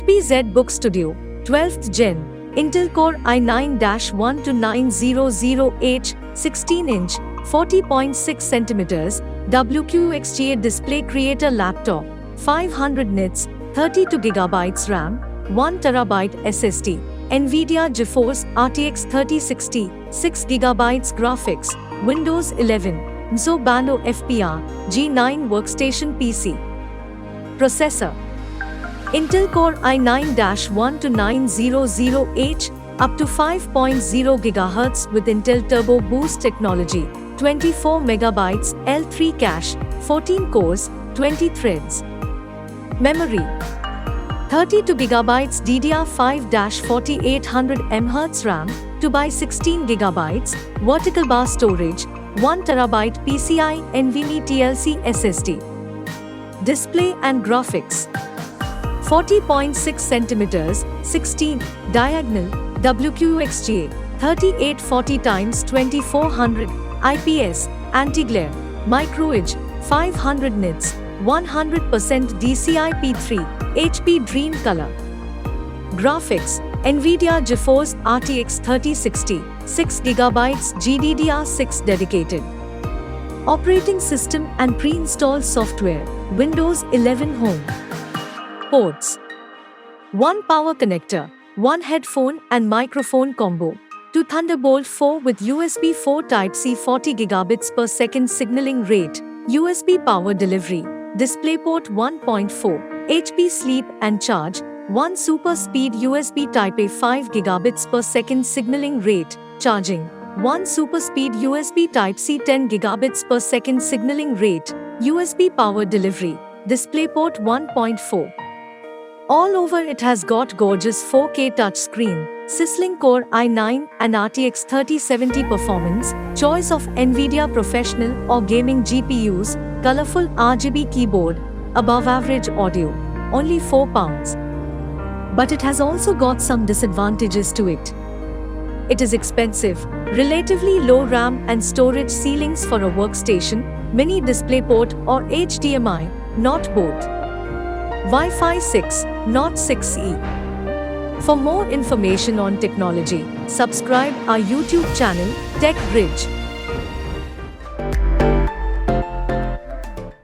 zbook Studio, 12th Gen, Intel Core i9-12900H, 16-inch, 40.6 cm, WQXGA display creator laptop, 500 nits, 32GB RAM, 1TB SSD, NVIDIA GeForce RTX 3060, 6GB graphics, Windows 11, zbook FPR, G9 workstation PC. Processor: Intel Core i9-12900H, up to 5.0 GHz with Intel Turbo Boost technology, 24 MB L3 cache, 14 cores, 20 threads. Memory: 32 GB DDR5-4800 MHz RAM, 2x16 GB, vertical bar storage, 1 TB PCI NVMe TLC SSD. Display and graphics: 40.6 cm, 16, diagonal, WQXGA, 3840x2400, IPS, anti-glare, micro-edge, 500 nits, 100% DCI-P3, HP Dream Color. Graphics: NVIDIA GeForce RTX 3060, 6GB GDDR6 dedicated. Operating system and pre-installed software, Windows 11 Home. Ports: 1 power connector, 1 headphone and microphone combo, 2 Thunderbolt 4 with USB 4 Type-C, 40 Gbps signaling rate, USB power delivery, DisplayPort 1.4, HP sleep and charge, 1 super speed USB Type-A, 5 Gbps signaling rate, charging, 1 super speed USB Type-C, 10 Gbps signaling rate, USB power delivery, DisplayPort 1.4. All over it has got gorgeous 4K touchscreen, sizzling Core i9 and RTX 3070 performance, choice of NVIDIA professional or gaming GPUs, colorful RGB keyboard, above average audio, only £4. But it has also got some disadvantages to it. It is expensive, relatively low RAM and storage ceilings for a workstation, mini DisplayPort or HDMI, not both. Wi-Fi 6, not 6E. For more information on technology, subscribe our YouTube channel, Tech Bridge.